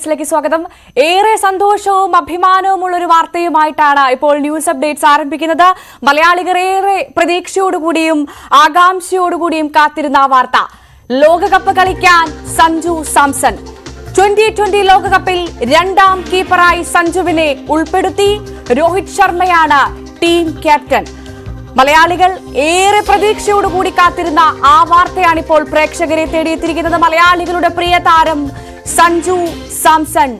അപ്ഡേറ്റ്സിലേക്ക് സ്വാഗതം. ഏറെ സന്തോഷവും അഭിമാനവുമുള്ള ഒരു വാർത്തയുമായിട്ടാണ് ഇപ്പോൾ ന്യൂസ് അപ്ഡേറ്റ്സ് ആരംഭിക്കുന്നത്. മലയാളികൾ ഏറെ പ്രതീക്ഷയോടുകൂടിയും ആകാംക്ഷയോടുകൂടിയും കാത്തിരുന്ന ആ വാർത്ത. ലോകകപ്പ് കളിക്കാൻ സഞ്ജു സാംസൺ. 2020 ലോകകപ്പിൽ രണ്ടാം കീപ്പറായി സഞ്ജുവിനെ ഉൾപ്പെടുത്തി. രോഹിത് ശർമ്മയാണ് ടീം ക്യാപ്റ്റൻ. മലയാളികൾ ഏറെ പ്രതീക്ഷയോടുകൂടി കാത്തിരുന്ന ആ വാർത്തയാണ് ഇപ്പോൾ പ്രേക്ഷകരെ തേടിയെത്തിയിരിക്കുന്നത്. മലയാളികളുടെ പ്രിയ താരം സഞ്ജു സാംസൺ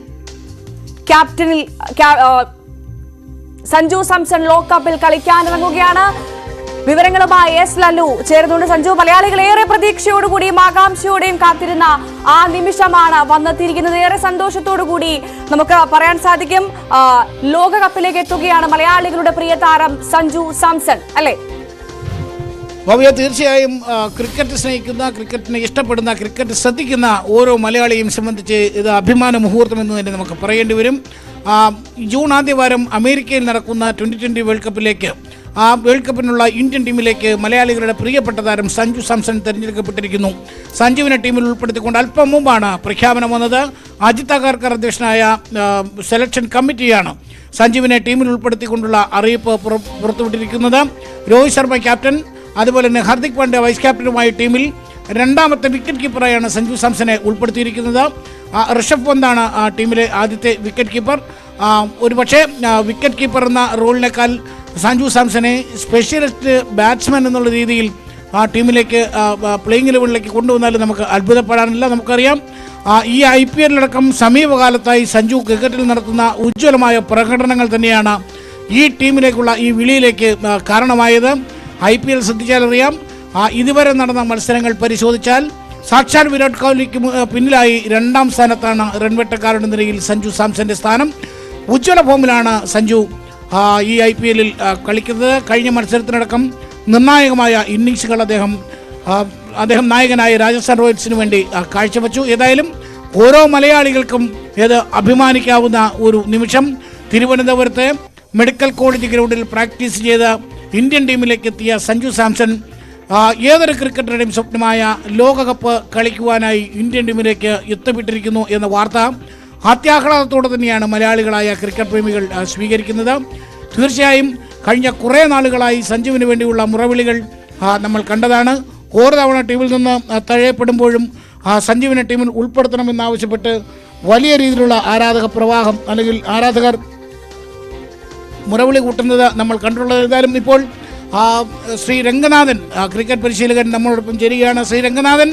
സഞ്ജു സാംസൺ ലോകകപ്പിൽ കളിക്കാനിറങ്ങുകയാണ്. വിവരങ്ങളുമായി എസ് ലല്ലു ചേർന്നുകൊണ്ട്. സഞ്ജു, മലയാളികൾ ഏറെ പ്രതീക്ഷയോടുകൂടിയും ആകാംക്ഷയോടെയും കാത്തിരുന്ന ആ നിമിഷമാണ് വന്നെത്തിയിരിക്കുന്നത്. ഏറെ സന്തോഷത്തോടുകൂടി നമുക്ക് പറയാൻ സാധിക്കും, ലോകകപ്പിലേക്ക് എത്തുകയാണ് മലയാളികളുടെ പ്രിയ താരം സഞ്ജു സാംസൺ, അല്ലേ? ഭവ്യ, തീർച്ചയായും ക്രിക്കറ്റ് സ്നേഹിക്കുന്ന, ക്രിക്കറ്റിനെ ഇഷ്ടപ്പെടുന്ന, ക്രിക്കറ്റ് ശ്രദ്ധിക്കുന്ന ഓരോ മലയാളിയും സംബന്ധിച്ച് ഇത് അഭിമാന മുഹൂർത്തം എന്ന് തന്നെ നമുക്ക് പറയേണ്ടി വരും. ജൂൺ ആദ്യവാരം അമേരിക്കയിൽ നടക്കുന്ന 2020 വേൾഡ് കപ്പിലേക്ക്, ആ വേൾഡ് കപ്പിനുള്ള ഇന്ത്യൻ ടീമിലേക്ക് മലയാളികളുടെ പ്രിയപ്പെട്ട താരം സഞ്ജു സാംസൺ തിരഞ്ഞെടുക്കപ്പെട്ടിരിക്കുന്നു. സഞ്ജുവിനെ ടീമിൽ ഉൾപ്പെടുത്തിക്കൊണ്ട് അല്പം മുമ്പാണ് പ്രഖ്യാപനം വന്നത്. അജിത് അഗർക്കർ അധ്യക്ഷനായ സെലക്ഷൻ കമ്മിറ്റിയാണ് സഞ്ജുവിനെ ടീമിൽ ഉൾപ്പെടുത്തിക്കൊണ്ടുള്ള അറിയിപ്പ് പുറത്തുവിട്ടിരിക്കുന്നത്. രോഹിത് ശർമ്മ ക്യാപ്റ്റൻ, അതുപോലെ തന്നെ ഹാർദിക് പാണ്ഡ്യ വൈസ് ക്യാപ്റ്റനുമായി ടീമിൽ രണ്ടാമത്തെ വിക്കറ്റ് കീപ്പറായാണ് സഞ്ജു സാംസനെ ഉൾപ്പെടുത്തിയിരിക്കുന്നത്. ഋഷഭ് പന്താണ് ടീമിലെ ആദ്യത്തെ വിക്കറ്റ് കീപ്പർ. ഒരുപക്ഷെ വിക്കറ്റ് കീപ്പർ എന്ന റോളിനേക്കാൾ സഞ്ജു സാംസനെ സ്പെഷ്യലിസ്റ്റ് ബാറ്റ്സ്മാൻ എന്നുള്ള രീതിയിൽ ആ ടീമിലേക്ക് പ്ലേയിങ് ലെവലിലേക്ക് കൊണ്ടുവന്നാലും നമുക്ക് അത്ഭുതപ്പെടാനില്ല. നമുക്കറിയാം, ഈ IPL അടക്കം സമീപകാലത്തായി സഞ്ജു ക്രിക്കറ്റിൽ നടത്തുന്ന ഉജ്ജ്വലമായ പ്രകടനങ്ങൾ തന്നെയാണ് ഈ ടീമിലേക്കുള്ള ഈ വിളിയിലേക്ക് കാരണമായത്. IPL ശ്രദ്ധിച്ചാലറിയാം, ഇതുവരെ നടന്ന മത്സരങ്ങൾ പരിശോധിച്ചാൽ സാക്ഷാൽ വിരാട് കോഹ്ലിക്ക് പിന്നിലായി രണ്ടാം സ്ഥാനത്താണ് റൺവേട്ടക്കാരുടെ നിരയിൽ സഞ്ജു സാംസന്റെ സ്ഥാനം. ഉജ്ജ്വല ഫോമിലാണ് സഞ്ജു ഈ IPL കളിക്കുന്നത്. കഴിഞ്ഞ മത്സരത്തിനടക്കം നിർണായകമായ ഇന്നിങ്സുകൾ അദ്ദേഹം നായകനായ രാജസ്ഥാൻ റോയൽസിന് വേണ്ടി കാഴ്ചവെച്ചു. ഏതായാലും ഓരോ മലയാളികൾക്കും ഇത് അഭിമാനിക്കാവുന്ന ഒരു നിമിഷം. തിരുവനന്തപുരത്തെ മെഡിക്കൽ കോളേജ് ഗ്രൗണ്ടിൽ പ്രാക്ടീസ് ചെയ്ത് ഇന്ത്യൻ ടീമിലേക്ക് എത്തിയ സഞ്ജു സാംസൺ ഏതൊരു ക്രിക്കറ്ററുടെയും സ്വപ്നമായ ലോകകപ്പ് കളിക്കുവാനായി ഇന്ത്യൻ ടീമിലേക്ക് എത്തിപ്പെട്ടിരിക്കുന്നു എന്ന വാർത്ത അത്യാഹ്ലാദത്തോടെ തന്നെയാണ് മലയാളികളായ ക്രിക്കറ്റ് പ്രേമികൾ സ്വീകരിക്കുന്നത്. തീർച്ചയായും കഴിഞ്ഞ കുറേ നാളുകളായി സഞ്ജുവിന് വേണ്ടിയുള്ള മുറവിളികൾ നമ്മൾ കണ്ടതാണ്. ഓരോ തവണ ടീമിൽ നിന്ന് തഴയപ്പെടുമ്പോഴും സഞ്ജുവിനെ ടീമിൽ ഉൾപ്പെടുത്തണമെന്നാവശ്യപ്പെട്ട് വലിയ രീതിയിലുള്ള ആരാധക പ്രവാഹം അല്ലെങ്കിൽ ആരാധകർ മുറവിളി കൂട്ടുന്നത് നമ്മൾ കണ്ടിട്ടുള്ളത്. ഏതായാലും ഇപ്പോൾ ശ്രീ രംഗനാഥൻ, ക്രിക്കറ്റ് പരിശീലകൻ, നമ്മളോടൊപ്പം ചേരുകയാണ്. ശ്രീ രംഗനാഥൻ,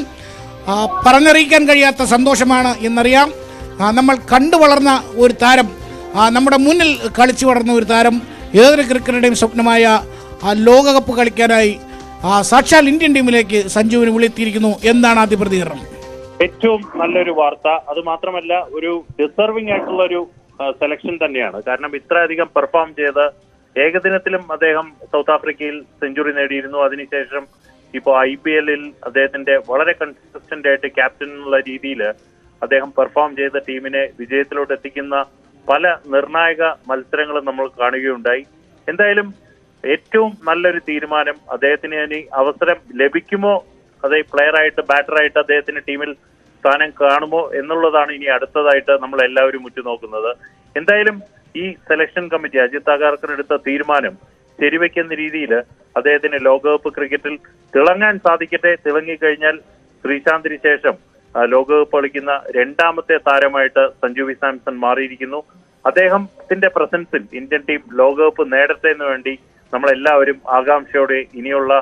പറഞ്ഞറിയിക്കാൻ കഴിയാത്ത സന്തോഷമാണ് എന്നറിയാം. നമ്മൾ കണ്ടു വളർന്ന ഒരു താരം, നമ്മുടെ മുന്നിൽ കളിച്ചു വളർന്ന ഒരു താരം, ഏതൊരു ക്രിക്കറ്റുടെയും സ്വപ്നമായ ലോകകപ്പ് കളിക്കാനായി സാക്ഷാൽ ഇന്ത്യൻ ടീമിലേക്ക് സഞ്ജുവിന് വിളിയെത്തിയിരിക്കുന്നു. എന്താണ് ആദ്യ പ്രതികരണം? ഏറ്റവും നല്ലൊരു വാർത്ത. അത് മാത്രമല്ല, ഒരു ഡിസർവിംഗ് ആയിട്ടുള്ള ഒരു സെലക്ഷൻ തന്നെയാണ്. കാരണം ഇത്രയധികം പെർഫോം ചെയ്ത് ഏകദിനത്തിലും അദ്ദേഹം സൗത്ത് ആഫ്രിക്കയിൽ സെഞ്ചുറി നേടിയിരുന്നു. അതിനുശേഷം ഇപ്പോൾ IPL അദ്ദേഹത്തിന്റെ വളരെ കൺസിസ്റ്റന്റ് ആയിട്ട് ക്യാപ്റ്റൻ എന്നുള്ള രീതിയിൽ അദ്ദേഹം പെർഫോം ചെയ്ത ടീമിനെ വിജയത്തിലോട്ട് എത്തിക്കുന്ന പല നിർണായക മത്സരങ്ങളും നമ്മൾ കാണുകയുണ്ടായി. എന്തായാലും ഏറ്റവും നല്ലൊരു തീരുമാനം. അദ്ദേഹത്തിന് ഇനി അവസരം ലഭിക്കുമോ, അതേ പ്ലെയറായിട്ട് ബാറ്ററായിട്ട് അദ്ദേഹത്തിന് ടീമിൽ സ്ഥാനം കാണുമോ എന്നുള്ളതാണ് ഇനി അടുത്തതായിട്ട് നമ്മൾ എല്ലാവരും ഉറ്റുനോക്കുന്നത്. എന്തായാലും ഈ സെലക്ഷൻ കമ്മിറ്റി അജിത് അഗർക്കർ എടുത്ത തീരുമാനം ശരിവെക്കുന്ന രീതിയിൽ അദ്ദേഹത്തിന് ലോകകപ്പ് ക്രിക്കറ്റിൽ തിളങ്ങാൻ സാധിക്കട്ടെ. തിളങ്ങിക്കഴിഞ്ഞാൽ ശ്രീശാന്തിന് ശേഷം ലോകകപ്പ് കളിക്കുന്ന രണ്ടാമത്തെ താരമായിട്ട് സഞ്ജു സാംസൺ മാറിയിരിക്കുന്നു. അദ്ദേഹത്തിന്റെ പ്രസൻസിൽ ഇന്ത്യൻ ടീം ലോകകപ്പ് നേടട്ടെ എന്ന് വേണ്ടി നമ്മളെല്ലാവരും ആകാംക്ഷയോടെ ഇനിയുള്ള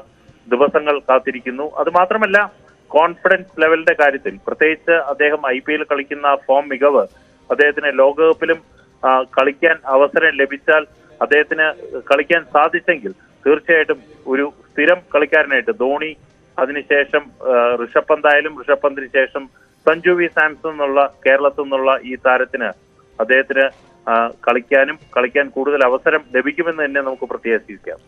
ദിവസങ്ങൾ കാത്തിരിക്കുന്നു. അത് മാത്രമല്ല, കോൺഫിഡൻസ് ലെവലിന്റെ കാര്യത്തിൽ പ്രത്യേകിച്ച് അദ്ദേഹം IPL കളിക്കുന്ന ഫോം മികവ്, അദ്ദേഹത്തിന് ലോകകപ്പിലും കളിക്കാൻ അവസരം ലഭിച്ചാൽ, അദ്ദേഹത്തിന് കളിക്കാൻ സാധിച്ചെങ്കിൽ തീർച്ചയായിട്ടും ഒരു സ്ഥിരം കളിക്കാരനായിട്ട് ധോണി, അതിനുശേഷം ഋഷഭ് പന്തായാലും ഋഷഭ് പന്തിന് ശേഷം സഞ്ജു സാംസൺ എന്നുള്ള കേരളത്തിൽ നിന്നുള്ള ഈ താരത്തിന് അദ്ദേഹത്തിന് കളിക്കാൻ കൂടുതൽ അവസരം ലഭിക്കുമെന്ന് തന്നെ നമുക്ക് പ്രത്യാശിക്കാം.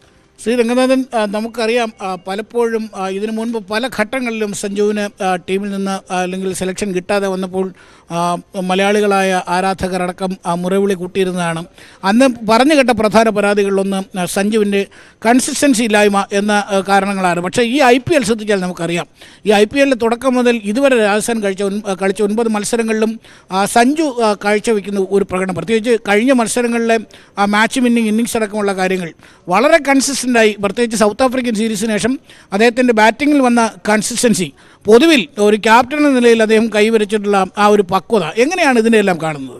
ശ്രീ രംഗനാഥൻ, നമുക്കറിയാം പലപ്പോഴും ഇതിനു മുൻപ് പല ഘട്ടങ്ങളിലും സഞ്ജുവിന് ടീമിൽ നിന്ന് അല്ലെങ്കിൽ സെലക്ഷൻ കിട്ടാതെ വന്നപ്പോൾ മലയാളികളായ ആരാധകരടക്കം മുറവിളി കൂട്ടിയിരുന്നതാണ്. അന്ന് പറഞ്ഞു കേട്ട പ്രധാന പരാതികളിലൊന്ന് സഞ്ജുവിൻ്റെ കൺസിസ്റ്റൻസി ഇല്ലായ്മ എന്ന കാരണങ്ങളാണ്. പക്ഷേ ഈ IPL ശ്രദ്ധിച്ചാൽ നമുക്കറിയാം, ഈ IPL തുടക്കം മുതൽ ഇതുവരെ രാജസ്ഥാൻ കളിച്ച 9 മത്സരങ്ങളിലും സഞ്ജു കാഴ്ചവെക്കുന്ന ഒരു പ്രകടനം, പ്രത്യേകിച്ച് കഴിഞ്ഞ മത്സരങ്ങളിലെ മാച്ച് വിന്നിങ് ഇന്നിങ്സ് അടക്കമുള്ള കാര്യങ്ങൾ വളരെ കൺസിസ്റ്റൻ്റായി, പ്രത്യേകിച്ച് സൗത്ത് ആഫ്രിക്കൻ സീരീസിന് ശേഷം അദ്ദേഹത്തിൻ്റെ ബാറ്റിങ്ങിൽ വന്ന കൺസിസ്റ്റൻസി, പൊതുവിൽ ഒരു ക്യാപ്റ്റൻ എന്ന നിലയിൽ അദ്ദേഹം കൈവരിച്ചിട്ടുള്ള ആ ഒരു പക്വത, എങ്ങനെയാണ് ഇതിനെല്ലാം കാണുന്നത്?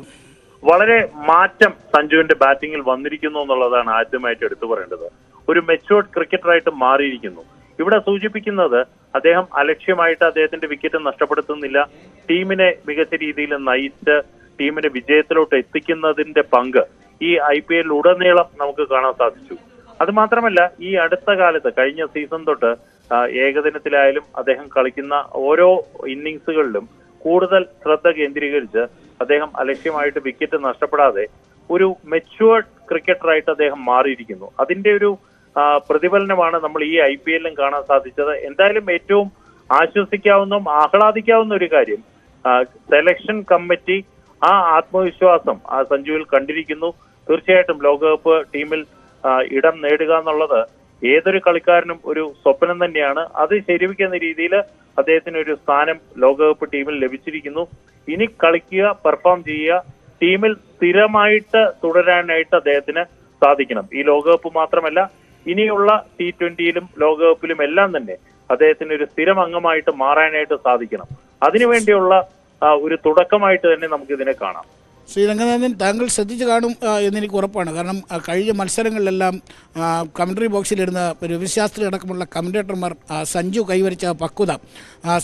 വളരെ മാറ്റം സഞ്ജുവിന്റെ ബാറ്റിങ്ങിൽ വന്നിരിക്കുന്നു എന്നുള്ളതാണ് ആദ്യമായിട്ട് എടുത്തു പറയേണ്ടത്. ഒരു മെച്യൂർഡ് ക്രിക്കറ്ററായിട്ട് മാറിയിരിക്കുന്നു. ഇവിടെ സൂചിപ്പിക്കുന്നത് അദ്ദേഹം അലക്ഷ്യമായിട്ട് അദ്ദേഹത്തിന്റെ വിക്കറ്റ് നഷ്ടപ്പെടുത്തുന്നില്ല, ടീമിനെ മികച്ച രീതിയിൽ നയിച്ച് ടീമിനെ വിജയത്തിലോട്ട് എത്തിക്കുന്നതിന്റെ പങ്ക് ഈ IPL ഉടനീളം നമുക്ക് കാണാൻ സാധിച്ചു. അത് മാത്രമല്ല, ഈ അടുത്ത കാലത്ത് കഴിഞ്ഞ സീസൺ തൊട്ട് ഏകദിനത്തിലായാലും അദ്ദേഹം കളിക്കുന്ന ഓരോ ഇന്നിങ്സുകളിലും കൂടുതൽ ശ്രദ്ധ കേന്ദ്രീകരിച്ച് അദ്ദേഹം അലക്ഷ്യമായിട്ട് വിക്കറ്റ് നഷ്ടപ്പെടാതെ ഒരു മെച്യൂർഡ് ക്രിക്കറ്ററായിട്ട് അദ്ദേഹം മാറിയിരിക്കുന്നു. അതിന്റെ ഒരു പ്രതിഫലനമാണ് നമ്മൾ ഈ IPL-ലും കാണാൻ സാധിച്ചത്. എന്തായാലും ഏറ്റവും ആശ്വസിക്കാവുന്നതും ആഹ്ലാദിക്കാവുന്ന ഒരു കാര്യം, സെലക്ഷൻ കമ്മിറ്റി ആ ആത്മവിശ്വാസം ആ സഞ്ജുവിൽ കണ്ടിരിക്കുന്നു. തീർച്ചയായിട്ടും ലോകകപ്പ് ടീമിൽ ഇടം നേടുക എന്നുള്ളത് ഏതൊരു കളിക്കാരനും ഒരു സ്വപ്നം തന്നെയാണ്. അത് ശരിവെക്കുന്ന രീതിയിൽ അദ്ദേഹത്തിന് ഒരു സ്ഥാനം ലോകകപ്പ് ടീമിൽ ലഭിച്ചിരിക്കുന്നു. ഇനി കളിക്കുക, പെർഫോം ചെയ്യുക, ടീമിൽ സ്ഥിരമായിട്ട് തുടരാനായിട്ട് അദ്ദേഹത്തിന് സാധിക്കണം. ഈ ലോകകപ്പ് മാത്രമല്ല, ഇനിയുള്ള T20യിലും ലോകകപ്പിലും എല്ലാം തന്നെ അദ്ദേഹത്തിന് ഒരു സ്ഥിരം അംഗമായിട്ട് മാറാനായിട്ട് സാധിക്കണം. അതിനുവേണ്ടിയുള്ള ഒരു തുടക്കമായിട്ട് തന്നെ നമുക്കിതിനെ കാണാം. ശ്രീ രംഗനാഥൻ, താങ്കൾ ശ്രദ്ധിച്ചു കാണും എന്നെനിക്ക് ഉറപ്പാണ്. കാരണം കഴിഞ്ഞ മത്സരങ്ങളിലെല്ലാം കമൻട്രി ബോക്സിലിരുന്ന രവിശാസ്ത്രി അടക്കമുള്ള കമൻറ്റേറ്റർമാർ സഞ്ജു കൈവരിച്ച പക്വത,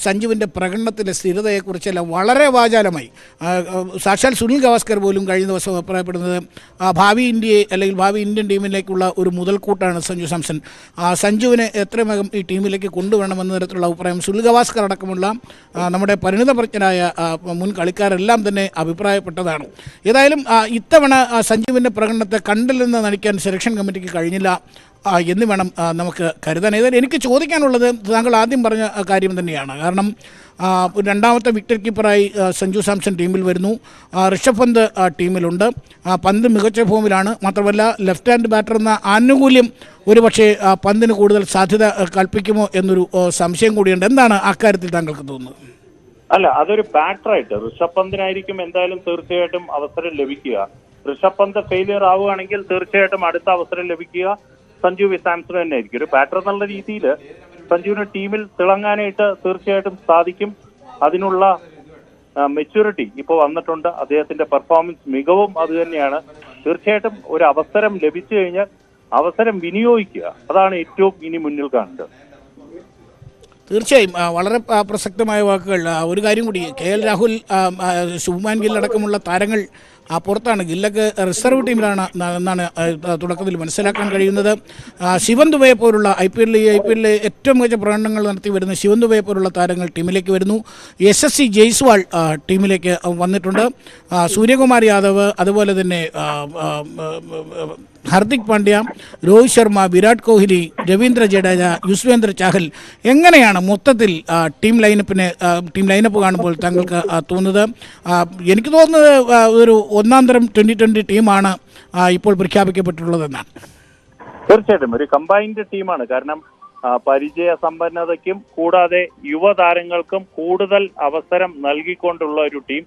സഞ്ജുവിൻ്റെ പ്രകടനത്തിലെ സ്ഥിരതയെക്കുറിച്ചെല്ലാം വളരെ വാചാലമായി. സാക്ഷാൽ സുനിൽ ഗവാസ്കർ പോലും കഴിഞ്ഞ ദിവസം അഭിപ്രായപ്പെടുന്നത് ഭാവി ഇന്ത്യയെ അല്ലെങ്കിൽ ഭാവി ഇന്ത്യൻ ടീമിലേക്കുള്ള ഒരു മുതൽക്കൂട്ടാണ് സഞ്ജു സാംസൺ. സഞ്ജുവിനെ എത്രയും വേഗം ഈ ടീമിലേക്ക് കൊണ്ടുവരണമെന്ന തരത്തിലുള്ള അഭിപ്രായം സുനിൽ ഗവാസ്കർ അടക്കമുള്ള നമ്മുടെ പരിണിതപ്രജ്ഞരായ മുൻ കളിക്കാരെല്ലാം തന്നെ അഭിപ്രായപ്പെട്ടതാണ്. ഏതായാലും ഇത്തവണ സഞ്ജുവിൻ്റെ പ്രകടനത്തെ കണ്ടിൽ നിന്ന് നടിക്കാൻ സെലക്ഷൻ കമ്മിറ്റിക്ക് കഴിഞ്ഞില്ല എന്ന് വേണം നമുക്ക് കരുതാൻ. ഏതായാലും എനിക്ക് ചോദിക്കാനുള്ളത് താങ്കൾ ആദ്യം പറഞ്ഞ കാര്യം തന്നെയാണ്. കാരണം രണ്ടാമത്തെ വിക്കറ്റ് കീപ്പറായി സഞ്ജു സാംസൺ ടീമിൽ വരുന്നു, ഋഷഭ് പന്ത് ടീമിലുണ്ട്, പന്ത് മികച്ച ഫോമിലാണ്. മാത്രമല്ല ലെഫ്റ്റ് ഹാൻഡ് ബാറ്റർ എന്ന ആനുകൂല്യം ഒരുപക്ഷെ പന്തിന് കൂടുതൽ സാധ്യത കൽപ്പിക്കുമോ എന്നൊരു സംശയം കൂടിയുണ്ട്. എന്താണ് അക്കാര്യത്തിൽ താങ്കൾക്ക് തോന്നുന്നത്? അല്ല, അതൊരു ബാറ്ററായിട്ട് ഋഷഭ് പന്തിനായിരിക്കും എന്തായാലും തീർച്ചയായിട്ടും അവസരം ലഭിക്കുക. ഋഷഭ് പന്ത് ഫെയിലിയർ ആവുകയാണെങ്കിൽ തീർച്ചയായിട്ടും അടുത്ത അവസരം ലഭിക്കുക സഞ്ജു സാംസൺ തന്നെ ആയിരിക്കും. ഒരു ബാറ്റർ എന്നുള്ള രീതിയിൽ സഞ്ജുവിന് ടീമിൽ തിളങ്ങാനായിട്ട് തീർച്ചയായിട്ടും സാധിക്കും. അതിനുള്ള മെച്യൂരിറ്റി ഇപ്പോൾ വന്നിട്ടുണ്ട്. അദ്ദേഹത്തിന്റെ പെർഫോമൻസ് മികവും അത് തന്നെയാണ്. തീർച്ചയായിട്ടും ഒരു അവസരം ലഭിച്ചു കഴിഞ്ഞാൽ അവസരം വിനിയോഗിക്കുക, അതാണ് ഏറ്റവും ഇനി മുന്നിൽ കാണുന്നത്. തീർച്ചയായും വളരെ പ്രസക്തമായ വാക്കുകൾ. ഒരു കാര്യം കൂടി, KL രാഹുൽ, ശുഭ്മാൻ ഗിൽ അടക്കമുള്ള താരങ്ങൾ പുറത്താണ്. ഗില്ലൊക്കെ റിസർവ് ടീമിലാണ് എന്നാണ് തുടക്കത്തിൽ മനസ്സിലാക്കാൻ കഴിയുന്നത്. ശിവൻ ദുബയെ പോലുള്ള IPL ഏറ്റവും മികച്ച പ്രകടനങ്ങൾ നടത്തി വരുന്ന ശിവൻ ദുബയെ പോലുള്ള താരങ്ങൾ ടീമിലേക്ക് വരുന്നു. SSC ജയ്സ്വാൾ ടീമിലേക്ക് വന്നിട്ടുണ്ട്. സൂര്യകുമാർ യാദവ്, അതുപോലെ തന്നെ ഹർദിക് പാണ്ഡ്യ, രോഹിത് ശർമ്മ, വിരാട് കോഹ്ലി, രവീന്ദ്ര ജഡേജ, യുസ്വേന്ദ്ര ചാഹൽ, എങ്ങനെയാണ് മൊത്തത്തിൽ ടീം ലൈനപ്പ് കാണുമ്പോൾ താങ്കൾക്ക് തോന്നുന്നത്? എനിക്ക് തോന്നുന്നത് ഒരു ഒന്നാം തരം 2020 ടീമാണ് ഇപ്പോൾ പ്രഖ്യാപിക്കപ്പെട്ടിട്ടുള്ളതെന്നാണ്. തീർച്ചയായിട്ടും ഒരു കമ്പൈൻഡ് ടീമാണ്. കാരണം പരിചയ സമ്പന്നതയ്ക്കും കൂടാതെ യുവതാരങ്ങൾക്കും കൂടുതൽ അവസരം നൽകിക്കൊണ്ടുള്ള ഒരു ടീം,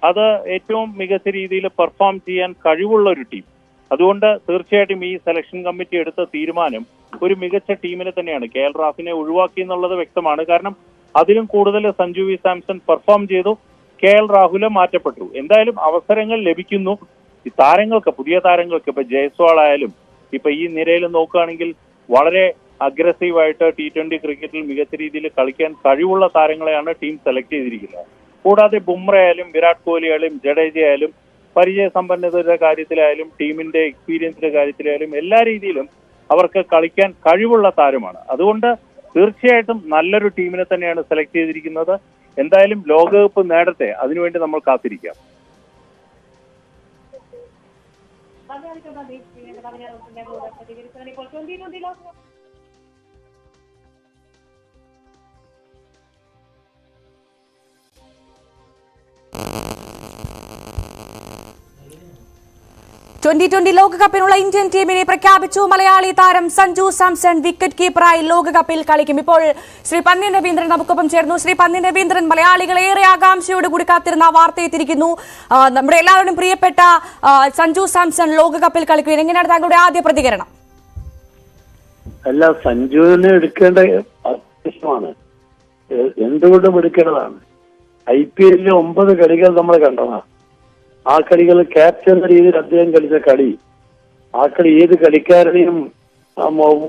അത് ഏറ്റവും മികച്ച രീതിയിൽ പെർഫോം ചെയ്യാൻ കഴിവുള്ള ഒരു ടീം. അതുകൊണ്ട് തീർച്ചയായിട്ടും ഈ സെലക്ഷൻ കമ്മിറ്റി എടുത്ത തീരുമാനം ഒരു മികച്ച ടീമിനെ തന്നെയാണ്. KL രാഹുലിനെ ഒഴിവാക്കി എന്നുള്ളത് വ്യക്തമാണ്. കാരണം അതിലും കൂടുതൽ സഞ്ജു സാംസൺ പെർഫോം ചെയ്തു, KL രാഹുൽ മാറ്റപ്പെട്ടു. എന്തായാലും അവസരങ്ങൾ ലഭിക്കുന്നു ഈ താരങ്ങൾക്ക്, പുതിയ താരങ്ങൾക്ക്. ഇപ്പൊ ജയ്സ്വാൾ ആയാലും ഇപ്പൊ ഈ നിരയിൽ നോക്കുകയാണെങ്കിൽ വളരെ അഗ്രസീവായിട്ട് T20 ക്രിക്കറ്റിൽ മികച്ച രീതിയിൽ കളിക്കാൻ കഴിവുള്ള താരങ്ങളെയാണ് ടീം സെലക്ട് ചെയ്തിരിക്കുന്നത്. കൂടാതെ ബുംറ ആയാലും വിരാട് കോഹ്ലി ആയാലും ജഡേജ ആയാലും പരിചയ സമ്പന്നതയുടെ കാര്യത്തിലായാലും ടീമിന്റെ എക്സ്പീരിയൻസിന്റെ കാര്യത്തിലായാലും എല്ലാ രീതിയിലും അവർക്ക് കളിക്കാൻ കഴിവുള്ള താരമാണ്. അതുകൊണ്ട് തീർച്ചയായിട്ടും നല്ലൊരു ടീമിനെ തന്നെയാണ് സെലക്ട് ചെയ്തിരിക്കുന്നത്. എന്തായാലും ലോകകപ്പ് നേടട്ടെ, അതിനുവേണ്ടി നമ്മൾ കാത്തിരിക്കാം. ട്വന്റി ലോകകപ്പിനുള്ള ഇന്ത്യൻ ടീമിനെ പ്രഖ്യാപിച്ചു. മലയാളി താരം സഞ്ജു സാംസൺ വിക്കറ്റ് കീപ്പറായി ലോകകപ്പിൽ കളിക്കും. ഇപ്പോൾ ശ്രീ പന്ന്യൻ രവീന്ദ്രൻ നമുക്കൊപ്പം ചേർന്നു. ശ്രീ പന്ന്യൻ രവീന്ദ്രൻ, മലയാളികൾ ഏറെ ആകാംക്ഷയോട് കൂടി കാത്തിരുന്ന വാർത്ത എത്തിയിരിക്കുന്നു. നമ്മുടെ എല്ലാവരുടെയും പ്രിയപ്പെട്ട സഞ്ജു സാംസൺ ലോകകപ്പിൽ കളിക്കും. എങ്ങനെയാണ് താങ്കളുടെ ആദ്യ പ്രതികരണം? അല്ല, സഞ്ജുവിനെ എടുക്കേണ്ട ആവശ്യമാണ്, എന്തുകൊണ്ടും എടുക്കേണ്ടതാണ്. IPL 9 കളികൾ നമ്മൾ കണ്ടതാണ്. ആ കളികൾ ക്യാപ്റ്റൻ എന്ന രീതിയിൽ അദ്ദേഹം കളിച്ച കളി, ആ കളി ഏത് കളിക്കാരനെയും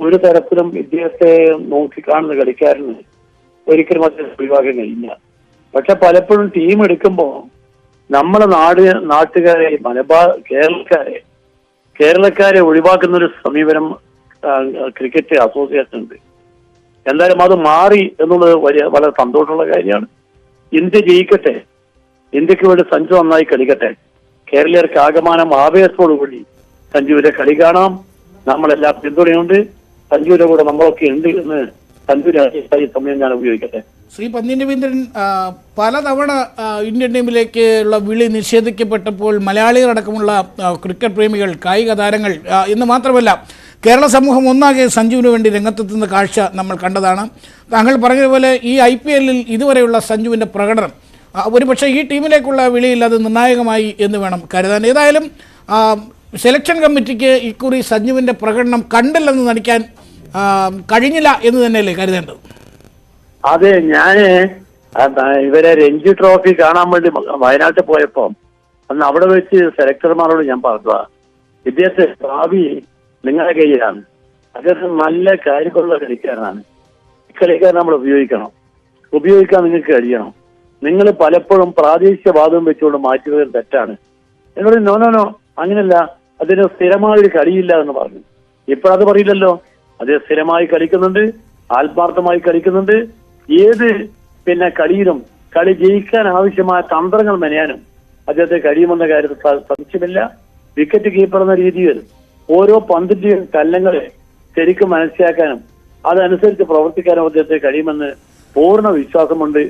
ഒരു തരത്തിലും ഇദ്ദേഹത്തെ നോക്കിക്കാണുന്ന കളിക്കാരന് ഒരിക്കലും അദ്ദേഹം ഒഴിവാക്കാൻ കഴിഞ്ഞില്ല. പക്ഷെ പലപ്പോഴും ടീം എടുക്കുമ്പോൾ നമ്മളെ നാട്ടുകാരെ കേരളക്കാരെ ഒഴിവാക്കുന്ന ഒരു സമീപനം ക്രിക്കറ്റ് അസോസിയേഷൻ ഉണ്ട്. എന്തായാലും അത് മാറി എന്നുള്ളത് വളരെ സന്തോഷമുള്ള കാര്യമാണ്. ഇന്ത്യ ജയിക്കട്ടെ, ഇന്ത്യക്ക് വേണ്ടി സഞ്ജു നന്നായി കളിക്കട്ടെ. കേരളീയർക്ക് ആകമാനം ആവേശത്തോടുകൂടി സഞ്ജുവിന്റെ കളി കാണാം. നമ്മളെല്ലാം പിന്തുണയുണ്ട്, സഞ്ജുവിന്റെ കൂടെ നമ്മളൊക്കെ ഉണ്ട് എന്ന് സഞ്ജുവിന്റെ സമയം ഞാൻ ഉപയോഗിക്കട്ടെ. ശ്രീ പന്ന്യൻ രവീന്ദ്രൻ, പലതവണ ഇന്ത്യൻ ടീമിലേക്കുള്ള വിളി നിഷേധിക്കപ്പെട്ടപ്പോൾ മലയാളികളടക്കമുള്ള ക്രിക്കറ്റ് പ്രേമികൾ, കായിക താരങ്ങൾ എന്ന് മാത്രമല്ല കേരള സമൂഹം ഒന്നാകെ സഞ്ജുവിന് വേണ്ടി രംഗത്തെത്തുന്ന കാഴ്ച നമ്മൾ കണ്ടതാണ്. താങ്കൾ പറഞ്ഞതുപോലെ ഈ IPL ഇതുവരെയുള്ള സഞ്ജുവിൻ്റെ പ്രകടനം ഒരുപക്ഷെ ഈ ടീമിലേക്കുള്ള വിളിയിൽ അത് നിർണായകമായി എന്ന് വേണം കരുതാൻ. ഏതായാലും സെലക്ഷൻ കമ്മിറ്റിക്ക് ഇക്കുറി സഞ്ജുവിൻ്റെ പ്രകടനം കണ്ടില്ലെന്ന് നടിക്കാൻ കഴിഞ്ഞില്ല എന്ന് തന്നെയല്ലേ കരുതേണ്ടത്? അതെ, ഞാന് ഇവരെ രഞ്ജി ട്രോഫി കാണാൻ വേണ്ടി വയനാട്ടിൽ പോയപ്പോ അന്ന് അവിടെ വെച്ച് സെലക്ടർമാരോട് ഞാൻ പറഞ്ഞതാ, ഇദ്ദേഹത്തെ ഭാവി നിങ്ങളുടെ കയ്യിലാണ്. അദ്ദേഹം നല്ല കാര്യമുള്ള കളിക്കാരനാണ്. കളിക്കാരൻ നമ്മൾ ഉപയോഗിക്കാൻ നിങ്ങൾക്ക് കഴിയണം. നിങ്ങൾ പലപ്പോഴും പ്രാദേശിക വാദം വെച്ചുകൊണ്ട് മാറ്റുന്നത് തെറ്റാണ്. എന്നോട് നോ അങ്ങനെയല്ല, അതിന് സ്ഥിരമായൊരു കളിയില്ല എന്ന് പറഞ്ഞു. ഇപ്പോഴത് പറയില്ലല്ലോ. അദ്ദേഹം സ്ഥിരമായി കളിക്കുന്നുണ്ട്, ആത്മാർത്ഥമായി കളിക്കുന്നുണ്ട്. ഏത് കളിയിലും കളി ജയിക്കാൻ ആവശ്യമായ തന്ത്രങ്ങൾ മെനയാനും അദ്ദേഹത്തെ കഴിയുമെന്ന കാര്യത്തിൽ സംശയമില്ല. വിക്കറ്റ് കീപ്പർ എന്ന രീതിയിൽ ഓരോ പന്തിന്റെയും കല്ലങ്ങളെ ശരിക്കും മനസ്സിലാക്കാനും അതനുസരിച്ച് പ്രവർത്തിക്കാനും അദ്ദേഹത്തെ കഴിയുമെന്ന് പൂർണ്ണ വിശ്വാസമുണ്ട്.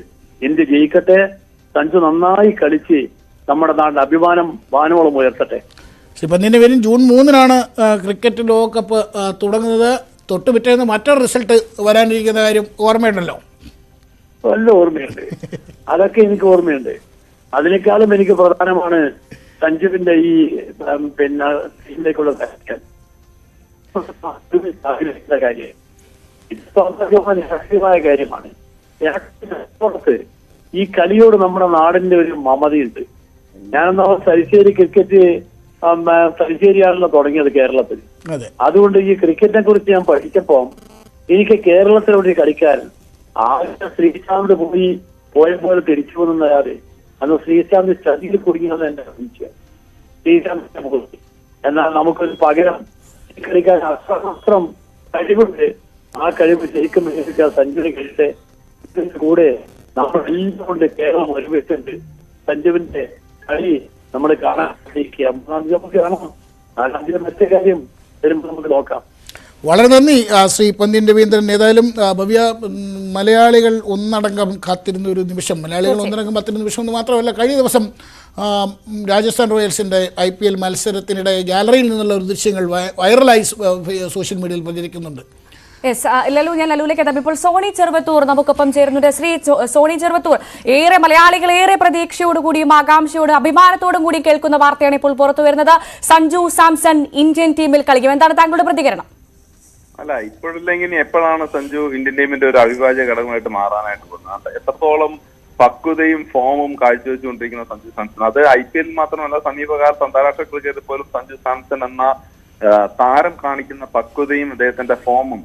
ഇന്ത്യ ജയിക്കട്ടെ, സഞ്ജു നന്നായി കളിച്ച് നമ്മുടെ നാടിന്റെ അഭിമാനം വാനോളം ഉയർത്തട്ടെ. ശ്രീ പന്ന്യൻ രവീന്ദ്രൻ, ജൂൺ 3 ക്രിക്കറ്റ് ലോകകപ്പ് തുടങ്ങുന്നത്. തൊട്ട് പിറ്റേന്ന് മറ്റൊരു റിസൾട്ട് വരാനിരിക്കുന്ന കാര്യം ഓർമ്മയുണ്ടല്ലോ? നല്ല ഓർമ്മയുണ്ട്, അതൊക്കെ എനിക്ക് ഓർമ്മയുണ്ട്. അതിനേക്കാളും എനിക്ക് പ്രധാനമാണ് സഞ്ജുവിന്റെ ഈ ടീമിലേക്കുള്ള കാര്യം. രഹസ്യമായ കാര്യമാണ്. ഈ കളിയോട് നമ്മുടെ നാടിന്റെ ഒരു മമതയുണ്ട്. ഞാനെന്നാ തലശ്ശേരിയാണല്ലോ തുടങ്ങിയത് കേരളത്തിൽ. അതുകൊണ്ട് ഈ ക്രിക്കറ്റിനെ കുറിച്ച് ഞാൻ പഠിച്ചപ്പോ എനിക്ക് കേരളത്തിലൊരു കളിക്കാരൻ ആദ്യം ശ്രീശാന്ത് പോയ പോലെ തിരിച്ചു പോകുന്നല്ലാതെ അന്ന് ശ്രീശാന്ത് ചതിയിൽ കുടുങ്ങിയെന്ന് എന്റെ സംശയം. ശ്രീശാന്തിന്റെ മുഖത്ത് എന്നാൽ നമുക്കൊരു പകരം ഈ കളിക്കാൻ അസ്ത്രം കഴിവുണ്ട്. ആ കഴിവ് ശരിക്കും സഞ്ജുവിനെ കഴിച്ച് ഇതിന്റെ കൂടെ നമ്മളെല്ലാം കൊണ്ട് കേരളം ഒരുമിച്ചുണ്ട്. സഞ്ജുവിന്റെ കളി നമ്മൾ കാണാൻ നമുക്ക് കാണാം. അതിന്റെ മറ്റേ കാര്യം വരുമ്പോൾ നമുക്ക് നോക്കാം. വളരെ നന്ദി ശ്രീ പന്ന്യൻ രവീന്ദ്രൻ. ഏതായാലും ഭവ്യ, മലയാളികൾ ഒന്നടങ്കം കാത്തിരുന്ന ഒരു നിമിഷം, മലയാളികൾ ഒന്നടങ്കം കാത്തിരുന്ന നിമിഷം എന്ന് മാത്രമല്ല, കഴിഞ്ഞ ദിവസം രാജസ്ഥാൻ റോയൽസിൻ്റെ IPL മത്സരത്തിനിടെ ഗാലറിയിൽ നിന്നുള്ള ഒരു ദൃശ്യങ്ങൾ വൈറലായി സോഷ്യൽ മീഡിയയിൽ പ്രചരിക്കുന്നുണ്ട്. ലലു, ഞാൻ ലലുവിലേക്ക് എത്താം. ഇപ്പോൾ സോണി ചെറുവത്തൂർ നമുക്കൊപ്പം ചേരുന്നുണ്ട്. ശ്രീ സോണി ചെറുവത്തൂർ, ഏറെ മലയാളികൾ ഏറെ പ്രതീക്ഷയോടുകൂടിയും ആകാംക്ഷയോടും അഭിമാനത്തോടും കൂടി കേൾക്കുന്ന വാർത്തയാണ് ഇപ്പോൾ പുറത്തു വരുന്നത്. സഞ്ജു സാംസൺ ഇന്ത്യൻ ടീമിൽ കളിക്കും. എന്താണ് താങ്കളുടെ പ്രതികരണം? അല്ല, ഇപ്പോഴില്ലെങ്കിൽ എപ്പോഴാണ് സഞ്ജു ഇന്ത്യൻ ടീമിന്റെ ഒരു അവിഭാജ്യ ഘടകമായിട്ട് മാറാനായിട്ട് പോകുന്നത്? എത്രത്തോളം പക്വതയും ഫോമും കാഴ്ചവെച്ചുകൊണ്ടിരിക്കുന്ന സഞ്ജു സാംസൺ, അത് IPL മാത്രമല്ല സമീപകാലത്ത് അന്താരാഷ്ട്ര ക്രിക്കറ്റിൽ പോലും സഞ്ജു സാംസൺ എന്ന താരം കാണിക്കുന്ന പക്വതയും അദ്ദേഹത്തിന്റെ ഫോമും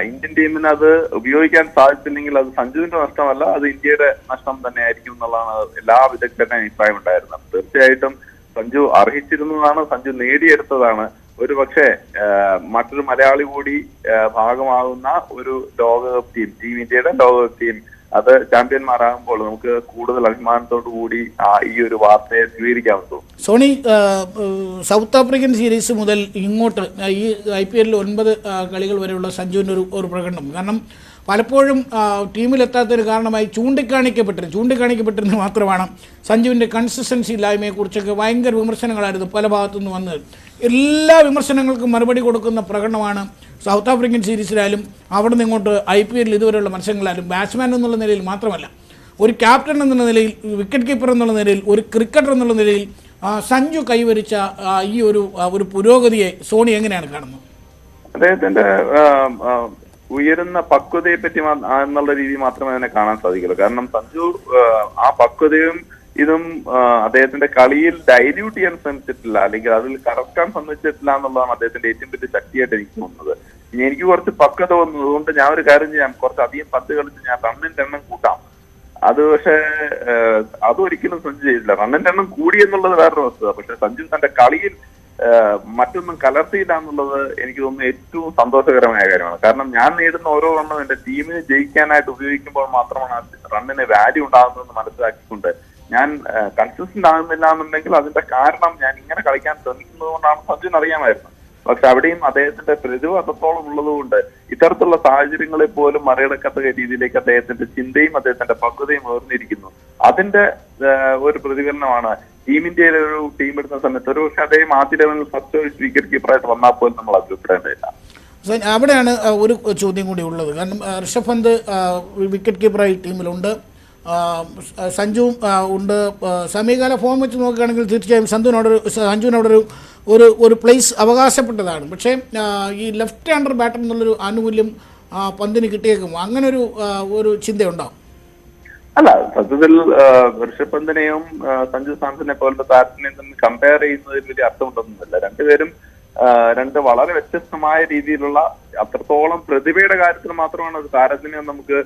ഇന്ത്യൻ ടീമിന് അത് ഉപയോഗിക്കാൻ സാധിച്ചില്ലെങ്കിൽ അത് സഞ്ജുവിന്റെ നഷ്ടമല്ല, അത് ഇന്ത്യയുടെ നഷ്ടം തന്നെ ആയിരിക്കും എന്നുള്ളതാണ് എല്ലാ വിദഗ്ധരുടെയും അഭിപ്രായം ഉണ്ടായിരുന്നത്. തീർച്ചയായിട്ടും സഞ്ജു അർഹിച്ചിരുന്നതാണ്, സഞ്ജു നേടിയെടുത്തതാണ്. ഒരു പക്ഷേ മറ്റൊരു മലയാളി കൂടി ഭാഗമാകുന്ന ഒരു ലോകകപ്പ് ടീം ഇന്ത്യയുടെ ലോകകപ്പ് ടീം അത് ചാമ്പ്യന്മാരാകുമ്പോൾ നമുക്ക് കൂടുതൽ അഭിമാനത്തോടു കൂടി ഈ ഒരു വാർത്തയെ സ്വീകരിക്കാമെന്ന് തോന്നുന്നു. സോണി, സൗത്ത് ആഫ്രിക്കൻ സീരീസ് മുതൽ ഇങ്ങോട്ട് ഈ IPL 9 കളികൾ വരെയുള്ള സഞ്ജുവിൻ്റെ ഒരു പ്രകടനം, കാരണം പലപ്പോഴും ടീമിലെത്താത്തൊരു കാരണമായി ചൂണ്ടിക്കാണിക്കപ്പെട്ടിരുന്നു മാത്രമാണ് സഞ്ജുവിൻ്റെ കൺസിസ്റ്റൻസി ഇല്ലായ്മയെക്കുറിച്ചൊക്കെ ഭയങ്കര വിമർശനങ്ങളായിരുന്നു പല ഭാഗത്തുനിന്ന് വന്നത്. എല്ലാ വിമർശനങ്ങൾക്കും മറുപടി കൊടുക്കുന്ന പ്രകടനമാണ് സൗത്ത് ആഫ്രിക്കൻ സീരീസിലായാലും അവിടെ നിന്ന് ഇങ്ങോട്ട് IPL ഇതുവരെയുള്ള മത്സരങ്ങളായാലും ബാറ്റ്സ്മാൻ എന്നുള്ള നിലയിൽ മാത്രമല്ല, ഒരു ക്യാപ്റ്റൻ എന്നുള്ള നിലയിൽ, വിക്കറ്റ് കീപ്പർ എന്നുള്ള നിലയിൽ, ഒരു ക്രിക്കറ്റർ എന്നുള്ള നിലയിൽ സഞ്ജു കൈവരിച്ച ഈ ഒരു പുരോഗതിയെ സോണി എങ്ങനെയാണ് കാണുന്നത്? അദ്ദേഹത്തിന്റെ ഉയരുന്ന പക്വതയെ പറ്റി എന്നുള്ള രീതി മാത്രമേ അതിനെ കാണാൻ സാധിക്കുള്ളൂ. കാരണം സഞ്ജു ആ പക്വതയും ഇതും അദ്ദേഹത്തിന്റെ കളിയിൽ ഡൈല്യൂട്ട് ചെയ്യാൻ ശ്രമിച്ചിട്ടില്ല, അല്ലെങ്കിൽ അതിൽ കറക്കാൻ ശ്രമിച്ചിട്ടില്ല എന്നുള്ളതാണ് അദ്ദേഹത്തിന്റെ ഏറ്റവും വലിയ ശക്തിയായിട്ട് എനിക്ക് തോന്നുന്നത്. എനിക്ക് കുറച്ച് പക്വത വന്നു, അതുകൊണ്ട് ഞാൻ ഒരു കാര്യം ചെയ്യാം, കുറച്ച് അധികം പന്ത് കളിച്ച് ഞാൻ റണ്ണിന്റെ എണ്ണം കൂട്ടാം. അത് പക്ഷേ അതൊരിക്കലും സഞ്ജു ചെയ്തില്ല. റണ്ണിന്റെ എണ്ണം കൂടി എന്നുള്ളത് വേറൊരു വസ്തുത. പക്ഷെ സഞ്ജു തന്റെ കളിയിൽ മറ്റൊന്നും കലർത്തിയില്ല എന്നുള്ളത് എനിക്ക് തോന്നുന്നു ഏറ്റവും സന്തോഷകരമായ കാര്യമാണ്. കാരണം ഞാൻ നേടുന്ന ഓരോ റണ്ണും എന്റെ ടീമിന് ജയിക്കാനായിട്ട് ഉപയോഗിക്കുമ്പോൾ മാത്രമാണ് റണ്ണിന് വാല്യൂ ഉണ്ടാകുന്നതെന്ന് മനസ്സിലാക്കിക്കൊണ്ട് ഞാൻ കൺസിസ്റ്റന്റ് ആകുന്നില്ല എന്നുണ്ടെങ്കിൽ അതിന്റെ കാരണം ഞാൻ ഇങ്ങനെ കളിക്കാൻ ശ്രമിക്കുന്നത് കൊണ്ടാണ് സഞ്ജുവിന് അറിയാമായിരുന്നു. പക്ഷെ അവിടെയും അദ്ദേഹത്തിന്റെ പ്രതിഭ അത്രത്തോളം ഉള്ളതുകൊണ്ട് ഇത്തരത്തിലുള്ള സാഹചര്യങ്ങളെ പോലും മറികടക്കത്ത രീതിയിലേക്ക് അദ്ദേഹത്തിന്റെ ചിന്തയും അദ്ദേഹത്തിന്റെ പക്വതയും ഉയർന്നിരിക്കുന്നു. അതിന്റെ ഒരു പ്രതിഫലനമാണ് ടീം ഇന്ത്യയിലെ ഒരു ടീം എടുക്കുന്ന സമയത്ത് ഒരു പക്ഷെ അദ്ദേഹം ആദ്യ ലെവലിൽ ഫസ്റ്റ് വിക്കറ്റ് കീപ്പറായിട്ട് വന്നാൽ പോലും നമ്മൾ അഭിപ്രായപ്പെടേണ്ടതില്ല. അവിടെയാണ് ഒരു ചോദ്യം കൂടി ഉള്ളത്. കാരണം ഋഷഭ് പന്ത് വിക്കറ്റ് കീപ്പറായി ടീമിലുണ്ട്, സഞ്ജുവും ഉണ്ട്. സമീപകാല ഫോം വെച്ച് നോക്കുകയാണെങ്കിൽ തീർച്ചയായും സഞ്ജുവിനോടൊരു ഒരു പ്ലേസ് അവകാശപ്പെട്ടതാണ്. പക്ഷേ ഈ ലെഫ്റ്റ് ഹാൻഡർ ബാറ്റർ എന്നുള്ളൊരു ആനുകൂല്യം പന്തിന് കിട്ടിയേക്കും, അങ്ങനെ ഒരു ചിന്തയുണ്ടാവും. അല്ല, സത്യത്തിൽ ഋഷഭ് പന്തിനെയും സഞ്ജു സാംസനെ പോലത്തെ താരത്തിനെയും തമ്മിൽ കമ്പയർ ചെയ്യുന്നതിൽ വലിയ അർത്ഥമുണ്ടെന്നില്ല. രണ്ടുപേരും രണ്ട് വളരെ വ്യത്യസ്തമായ രീതിയിലുള്ള അത്രത്തോളം പ്രതിഭയുടെ കാര്യത്തിൽ മാത്രമാണ് ഒരു താരത്തിനെ നമുക്ക്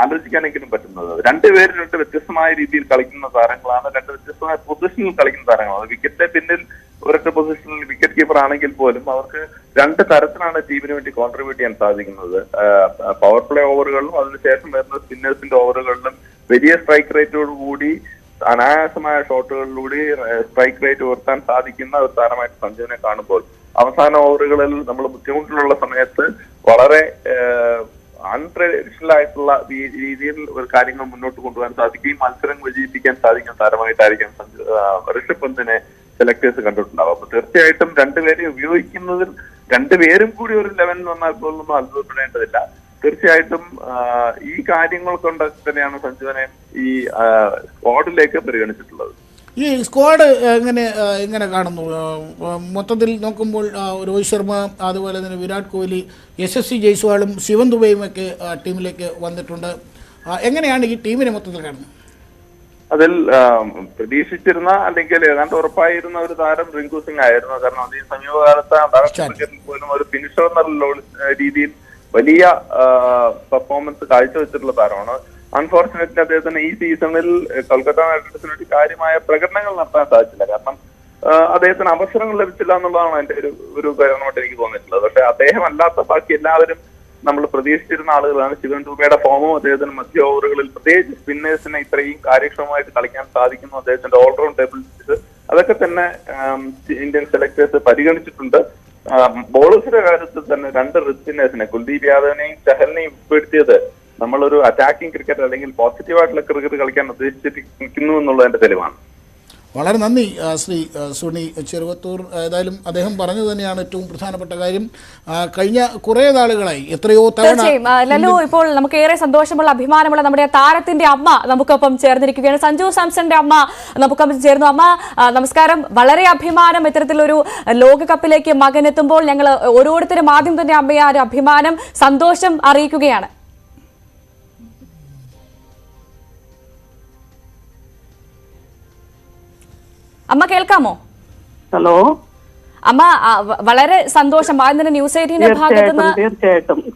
ആലോചിക്കാനെങ്കിലും പറ്റുന്നത്. രണ്ടുപേരും രണ്ട് വ്യത്യസ്തമായ രീതിയിൽ കളിക്കുന്ന താരങ്ങളാണ്, രണ്ട് വ്യത്യസ്തമായ പൊസിഷനിൽ കളിക്കുന്ന താരങ്ങളാണ്. വിക്കറ്റിന്റെ പിന്നിൽ ഒരൊറ്റ പൊസിഷനിൽ വിക്കറ്റ് കീപ്പർ ആണെങ്കിൽ പോലും അവർക്ക് രണ്ട് തരത്തിലാണ് ടീമിന് വേണ്ടി കോൺട്രിബ്യൂട്ട് ചെയ്യാൻ സാധിക്കുന്നത്. പവർ പ്ലേ ഓവറുകളിലും അതിനുശേഷം വരുന്ന സ്പിന്നേഴ്സിന്റെ ഓവറുകളിലും വലിയ സ്ട്രൈക്ക് റേറ്റോട് കൂടി അനായാസമായ ഷോട്ടുകളിലൂടെ സ്ട്രൈക്ക് റേറ്റ് ഉയർത്താൻ സാധിക്കുന്ന ഒരു താരമായിട്ട് സഞ്ജുവിനെ കാണുമ്പോൾ അവസാന ഓവറുകളിൽ നമ്മൾ ബുദ്ധിമുട്ടിലുള്ള സമയത്ത് വളരെ അൺട്രഡീഷണൽ ആയിട്ടുള്ള രീതിയിൽ ഒരു കാര്യങ്ങൾ മുന്നോട്ട് കൊണ്ടുപോകാൻ സാധിക്കുകയും മത്സരങ്ങൾ വിജയിപ്പിക്കാൻ സാധിക്കുന്ന താരമായിട്ടായിരിക്കും ഋഷഭ് പന്തിനെ സെലക്ടേഴ്സ് കണ്ടിട്ടുണ്ടാവും. അപ്പൊ തീർച്ചയായിട്ടും രണ്ടുപേരെയും ഉപയോഗിക്കുന്നതിൽ രണ്ടുപേരും കൂടി ഒരു ലെവലിൽ വന്നാൽ പോലൊന്നും അത്ഭുതപ്പെടേണ്ടതില്ല. തീർച്ചയായിട്ടും ഈ കാര്യങ്ങൾ കൊണ്ട് തന്നെയാണ് സഞ്ജുവിനെ ഈ സ്ക്വാഡിലേക്ക് പരിഗണിച്ചിട്ടുള്ളത്. ഈ സ്ക്വാഡ് എങ്ങനെ കാണുന്നു? മൊത്തത്തിൽ നോക്കുമ്പോൾ രോഹിത് ശർമ്മ, അതുപോലെ തന്നെ വിരാട് കോഹ്ലി, SSC ജയ്സ്വാളും ശിവൻ ദുബൈയും ഒക്കെ ടീമിലേക്ക് വന്നിട്ടുണ്ട്. എങ്ങനെയാണ് ഈ ടീമിനെ മൊത്തത്തിൽ കാണുന്നത്? അതിൽ പ്രതീക്ഷിച്ചിരുന്ന അല്ലെങ്കിൽ ഏതാണ്ട് ഉറപ്പായിരുന്ന ഒരു താരം റിങ്കു സിംഗ് ആയിരുന്നു. കാരണം അത് ഈ സമീപകാലത്ത് അന്താരാഷ്ട്ര ക്രിക്കറ്റിൽ പോലും ഒരു ഫിനിഷർ എന്നുള്ള രീതിയിൽ വലിയ പെർഫോമൻസ് കാഴ്ചവെച്ചിട്ടുള്ള താരമാണ്. അൺഫോർച്ചുനേറ്റ്ലി അദ്ദേഹത്തിന് ഈ സീസണിൽ കൊൽക്കത്ത നൈറ്റ് റൈഡേഴ്സിന് വേണ്ടി കാര്യമായ പ്രകടനങ്ങൾ നടത്താൻ സാധിച്ചില്ല. കാരണം അദ്ദേഹത്തിന് അവസരങ്ങൾ ലഭിച്ചില്ല എന്നുള്ളതാണ് എന്റെ ഒരു കാരണമായിട്ട് എനിക്ക് തോന്നിയിട്ടുള്ളത്. പക്ഷെ അദ്ദേഹം അല്ലാത്ത ബാക്കി എല്ലാവരും നമ്മൾ പ്രതീക്ഷിച്ചിരുന്ന ആളുകളാണ്. ശിവൻ ദുബൈയുടെ ഫോമും അദ്ദേഹത്തിന് മധ്യ ഓവറുകളിൽ പ്രത്യേകിച്ച് സ്പിന്നേഴ്സിനെ ഇത്രയും കാര്യക്ഷമമായിട്ട് കളിക്കാൻ സാധിക്കുന്നു. അദ്ദേഹത്തിന്റെ ഓൾറൗണ്ട് ടേബിൾസ് അതൊക്കെ തന്നെ ഇന്ത്യൻ സെലക്ടേഴ്സ് പരിഗണിച്ചിട്ടുണ്ട്. ബോളേഴ്സിന്റെ കാര്യത്തിൽ തന്നെ രണ്ട് സ്പിന്നേഴ്സിനെ കുൽദീപ് യാദവിനെയും ചഹലിനെയും ഉൾപ്പെടുത്തിയത് നമ്മളൊരു അറ്റാക്കിംഗ് ക്രിക്കറ്റ് അല്ലെങ്കിൽ പോസിറ്റീവായിട്ടുള്ള ക്രിക്കറ്റ് കളിക്കാൻ ഉദ്ദേശിച്ചിരിക്കുന്നു എന്നുള്ളതിന്റെ തെളിവാണ്. വളരെ നന്ദി ശ്രീ സുനി ചെറുവത്തൂർ. ഏതായാലും അദ്ദേഹം പറഞ്ഞു തന്നെയാണ് ഏറ്റവും പ്രധാനപ്പെട്ട കാര്യം. കഴിഞ്ഞ കുറേ നാളുകളായി എത്രയോ തവണ ലല്ലു, ഇപ്പോൾ നമുക്ക് ഏറെ സന്തോഷമുള്ള അഭിമാനമുള്ള നമ്മുടെ താരത്തിന്റെ അമ്മ നമുക്കൊപ്പം ചേർന്നിരിക്കുകയാണ്. സഞ്ജു സാംസന്റെ അമ്മ നമുക്കൊപ്പം ചേർന്നു. അമ്മ നമസ്കാരം. വളരെ അഭിമാനം, ഇത്തരത്തിലൊരു ലോകകപ്പിലേക്ക് മകൻ എത്തുമ്പോൾ ഞങ്ങൾ ഓരോരുത്തരും ആദ്യം തന്നെ അമ്മയെ ഒരു അഭിമാനം, സന്തോഷം അറിയിക്കുകയാണ്. അമ്മ കേൾക്കാമോ? ഹലോ അമ്മ, വളരെ സന്തോഷം. ആദ്യം ന്യൂസ് 18 ഭാഗത്ത്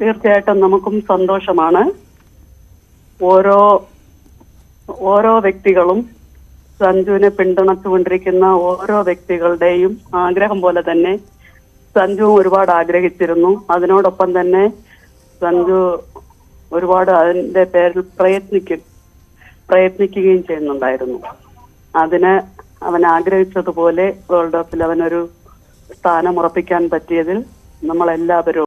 തീർച്ചയായിട്ടും നമുക്കും സന്തോഷമാണ്. ഓരോ വ്യക്തികളും സഞ്ജുവിനെ പിന്തുണച്ചുകൊണ്ടിരിക്കുന്ന ഓരോ വ്യക്തികളുടെയും ആഗ്രഹം പോലെ തന്നെ സഞ്ജു ഒരുപാട് ആഗ്രഹിച്ചിരുന്നു. അതിനോടൊപ്പം തന്നെ സഞ്ജു ഒരുപാട് അതിന്റെ പേരിൽ പ്രയത്നിക്കുകയും ചെയ്യുന്നുണ്ടായിരുന്നു. അവൻ ആഗ്രഹിച്ചതുപോലെ വേൾഡ് കപ്പിൽ അവനൊരു സ്ഥാനം ഉറപ്പിക്കാൻ പറ്റിയതിൽ നമ്മളെല്ലാവരും